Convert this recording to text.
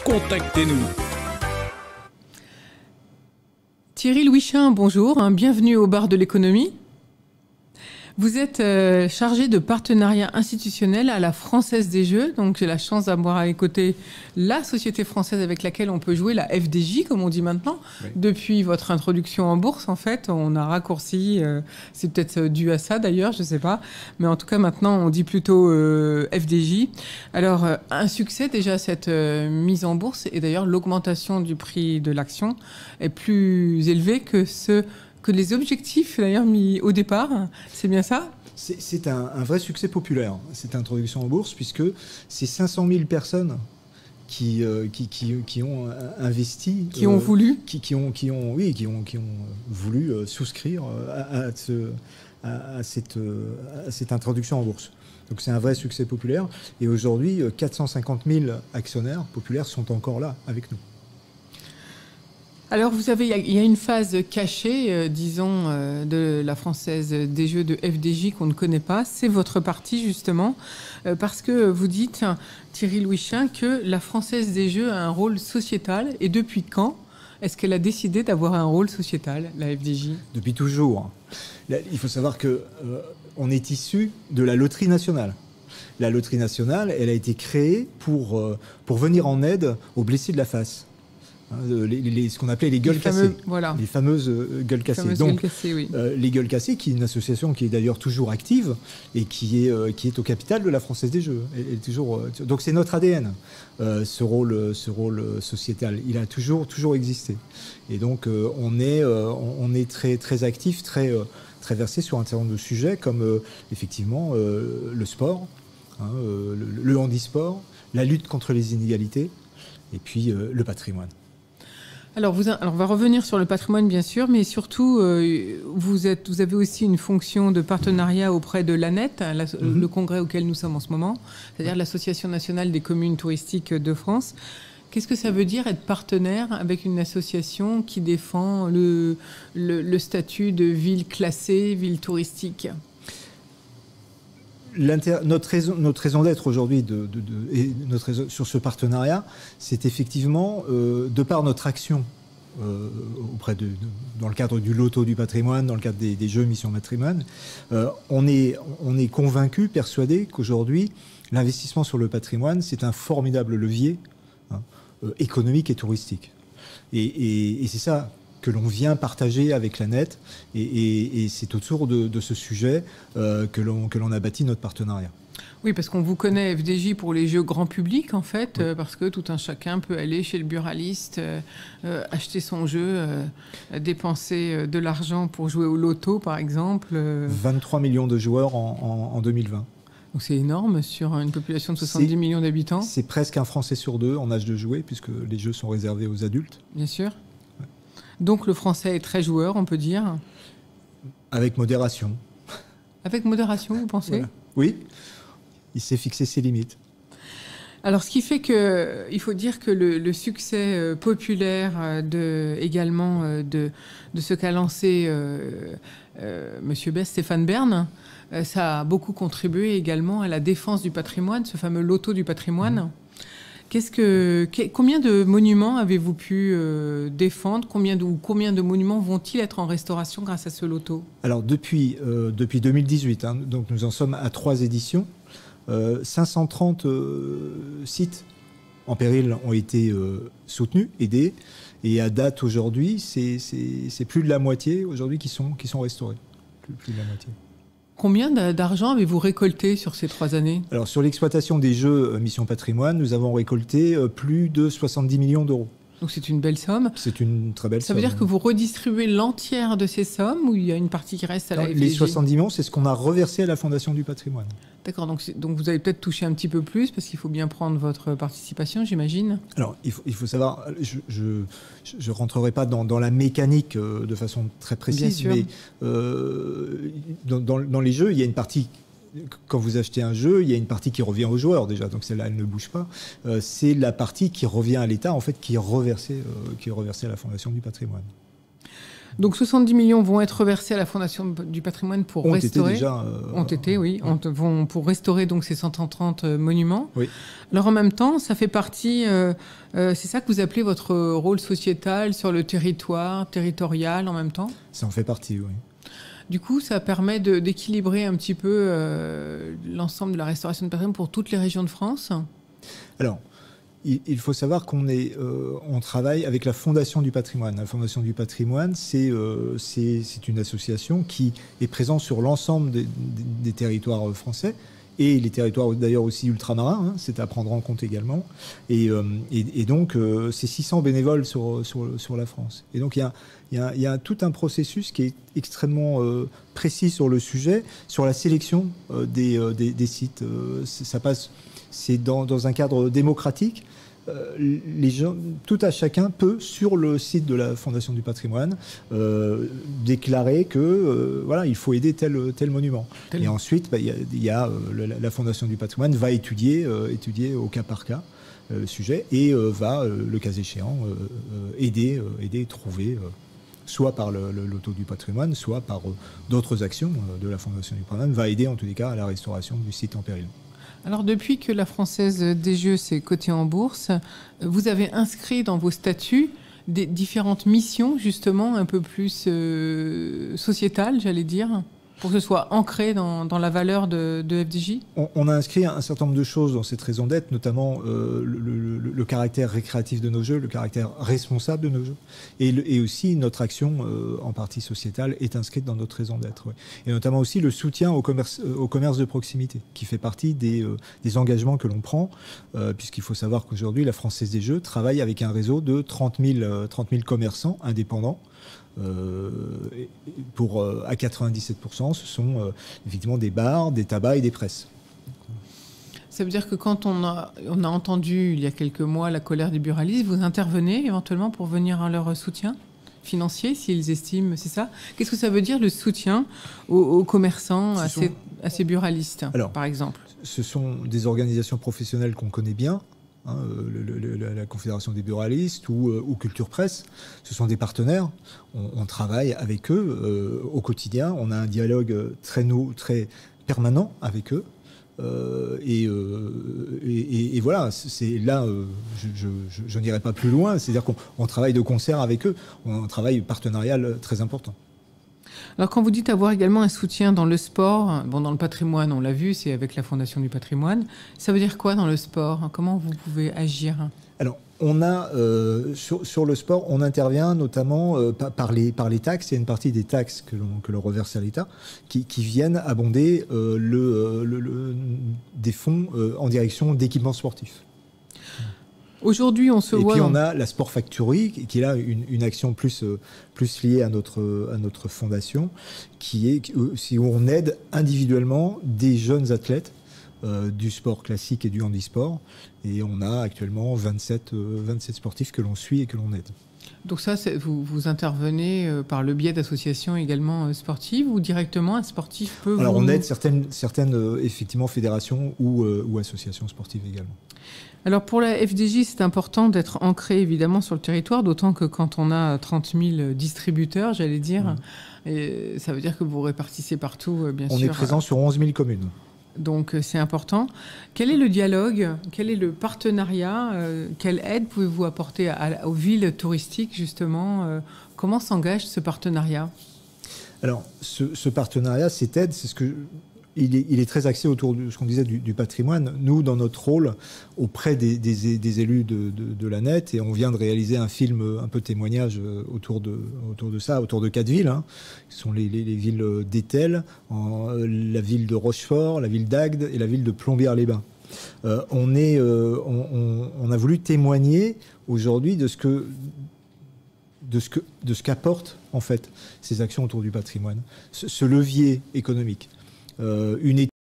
contactez-nous. Thierry Louichin, bonjour, bienvenue au bar de l'économie. Vous êtes chargé de partenariat institutionnel à la Française des Jeux, donc j'ai la chance d'avoir à côté la société française avec laquelle on peut jouer, la FDJ comme on dit maintenant. Oui. Depuis votre introduction en bourse, en fait, on a raccourci, c'est peut-être dû à ça d'ailleurs, je ne sais pas, mais en tout cas maintenant on dit plutôt FDJ. Alors un succès déjà cette mise en bourse, et d'ailleurs l'augmentation du prix de l'action est plus élevée que les objectifs d'ailleurs mis au départ, c'est bien ça? C'est un vrai succès populaire, cette introduction en bourse, puisque c'est 500 000 personnes qui ont investi, qui ont voulu, qui ont voulu souscrire à cette introduction en bourse. Donc c'est un vrai succès populaire. Et aujourd'hui, 450 000 actionnaires populaires sont encore là avec nous. Alors, il y a une phase cachée, disons, de la Française des Jeux de FDJ qu'on ne connaît pas. C'est votre partie, justement, parce que vous dites, Thierry Louichin, que la Française des Jeux a un rôle sociétal. Et depuis quand est-ce qu'elle a décidé d'avoir un rôle sociétal, la FDJ? Depuis toujours. Il faut savoir qu'on est issu de la loterie nationale. La loterie nationale, elle a été créée pour venir en aide aux blessés de la face. Ce qu'on appelait les gueules cassées, voilà. Les fameuses gueules cassées. Donc, oui. Les gueules cassées, qui est une association qui est d'ailleurs toujours active et qui est au capital de la Française des Jeux. Donc c'est notre ADN, ce rôle sociétal. Il a toujours existé. Et donc on est très très actif, très versé sur un certain nombre de sujets comme effectivement le sport, le handisport, la lutte contre les inégalités et puis le patrimoine. Alors, on va revenir sur le patrimoine, bien sûr, mais surtout, vous avez aussi une fonction de partenariat auprès de l'ANET, le congrès auquel nous sommes en ce moment, c'est-à-dire l'Association nationale des communes touristiques de France. Qu'est-ce que ça veut dire être partenaire avec une association qui défend le statut de ville classée, ville touristique ? Notre raison d'être aujourd'hui sur ce partenariat, c'est effectivement, de par notre action dans le cadre du loto du patrimoine, dans le cadre des Jeux Mission Patrimoine, on est convaincu, persuadé qu'aujourd'hui, l'investissement sur le patrimoine, c'est un formidable levier économique et touristique. Et c'est ça que l'on vient partager avec l'ANET, et c'est autour de ce sujet que l'on a bâti notre partenariat. Oui, parce qu'on vous connaît FDJ pour les jeux grand public, en fait, oui. Parce que tout un chacun peut aller chez le buraliste, acheter son jeu, dépenser de l'argent pour jouer au loto, par exemple. 23 millions de joueurs en 2020. Donc c'est énorme sur une population de 70 millions d'habitants. C'est presque un Français sur deux en âge de jouer, puisque les jeux sont réservés aux adultes. Bien sûr. Donc le français est très joueur, on peut dire. Avec modération. Avec modération, vous pensez? Voilà. Oui, il s'est fixé ses limites. Alors ce qui fait qu'il faut dire que le succès populaire également de ce qu'a lancé Monsieur Best, Stéphane Bern, ça a beaucoup contribué également à la défense du patrimoine, ce fameux loto du patrimoine. Combien de monuments avez-vous pu défendre? Combien de monuments vont-ils être en restauration grâce à ce loto? Alors depuis 2018, donc nous en sommes à 3 éditions. 530 sites en péril ont été soutenus, aidés, et à date aujourd'hui, c'est plus de la moitié aujourd'hui qui sont restaurés. Plus de la moitié. Combien d'argent avez-vous récolté sur ces 3 années? Alors, sur l'exploitation des Jeux Mission Patrimoine, nous avons récolté plus de 70 millions d'euros. Donc c'est une belle somme. C'est une très belle somme. Ça veut dire que vous redistribuez l'entière de ces sommes, ou il y a une partie qui reste à la FDJ? Les 70 millions, c'est ce qu'on a reversé à la Fondation du patrimoine. D'accord, donc vous avez peut-être touché un petit peu plus, parce qu'il faut bien prendre votre participation, j'imagine. Alors, il faut savoir, je ne rentrerai pas dans la mécanique de façon très précise, mais dans les jeux, il y a une partie... Quand vous achetez un jeu, il y a une partie qui revient aux joueurs déjà, donc celle-là, elle ne bouge pas. C'est la partie qui revient à l'État, en fait, qui est reversée à la Fondation du patrimoine. Donc 70 millions vont être versés à la Fondation du patrimoine pour restaurer. Ont été, oui. Pour restaurer donc ces 130 monuments. Oui. Alors en même temps, ça fait partie. C'est ça que vous appelez votre rôle sociétal sur le territorial en même temps. Ça en fait partie, oui. Du coup, ça permet d'équilibrer un petit peu l'ensemble de la restauration de patrimoine pour toutes les régions de France. Alors, il faut savoir on travaille avec la Fondation du patrimoine. La Fondation du patrimoine, c'est une association qui est présente sur l'ensemble des territoires français et les territoires d'ailleurs aussi ultramarins, c'est à prendre en compte également. Et donc, c'est 600 bénévoles sur la France. Et donc, il y a tout un processus qui est extrêmement précis sur le sujet, sur la sélection des sites. Ça passe... C'est dans un cadre démocratique. Les gens, tout à chacun peut, sur le site de la Fondation du patrimoine, déclarer que voilà, il faut aider tel monument. Et ensuite, la Fondation du patrimoine va étudier au cas par cas le sujet et va, le cas échéant, aider, trouver, soit par le loto du patrimoine, soit par d'autres actions de la Fondation du patrimoine, va aider en tous les cas à la restauration du site en péril. Alors depuis que la Française des Jeux s'est cotée en bourse, vous avez inscrit dans vos statuts des différentes missions justement un peu plus sociétales, j'allais dire, pour que ce soit ancré dans la valeur de FDJ. On a inscrit un certain nombre de choses dans cette raison d'être, notamment le caractère récréatif de nos jeux, le caractère responsable de nos jeux, et aussi notre action en partie sociétale est inscrite dans notre raison d'être. Ouais. Et notamment aussi le soutien au commerce de proximité, qui fait partie des engagements que l'on prend, puisqu'il faut savoir qu'aujourd'hui, la Française des Jeux travaille avec un réseau de 30 000 commerçants indépendants. À 97%, ce sont effectivement des bars, des tabacs et des presses. Ça veut dire que quand on a entendu il y a quelques mois la colère des buralistes, vous intervenez éventuellement pour venir à leur soutien financier, s'ils estiment, c'est ça? Qu'est-ce que ça veut dire le soutien aux commerçants, à ces buralistes, par exemple? Ce sont des organisations professionnelles qu'on connaît bien. La Confédération des buralistes ou Culture Presse, ce sont des partenaires. On travaille avec eux au quotidien. On a un dialogue très permanent avec eux. Et voilà, c'est là, je n'irai pas plus loin. C'est-à-dire qu'on travaille de concert avec eux. On a un travail partenarial très important. Alors quand vous dites avoir également un soutien dans le sport, dans le patrimoine, on l'a vu, c'est avec la Fondation du patrimoine, ça veut dire quoi dans le sport? Comment vous pouvez agir? Alors, on a, sur le sport, on intervient notamment par les taxes. Il y a une partie des taxes que l'on reverse à l'État qui viennent abonder des fonds en direction d'équipements sportifs. Aujourd'hui, on se voit... Et puis on a la Sport Factory, qui est là une action plus liée à notre fondation, où on aide individuellement des jeunes athlètes du sport classique et du handisport. Et on a actuellement 27 sportifs que l'on suit et que l'on aide. Donc ça, vous intervenez par le biais d'associations également sportives ou directement un sportif peut Alors on aide certaines effectivement fédérations ou associations sportives également. Alors pour la FDJ, c'est important d'être ancré évidemment sur le territoire, d'autant que quand on a 30 000 distributeurs, j'allais dire, et ça veut dire que vous répartissez partout, bien sûr. On est présent sur 11 000 communes. Donc c'est important. Quel est le dialogue? Quel est le partenariat? Quelle aide pouvez-vous apporter aux villes touristiques justement? Comment s'engage ce partenariat? Alors ce partenariat, cette aide, c'est il est très axé autour de ce qu'on disait du patrimoine. Nous, dans notre rôle auprès des élus de la NET, et on vient de réaliser un film un peu témoignage autour de ça, autour de 4 villes, qui sont les villes d'Étel, la ville de Rochefort, la ville d'Agde et la ville de Plombières-les-Bains. On a voulu témoigner aujourd'hui de ce qu'apportent en fait ces actions autour du patrimoine, ce levier économique. Une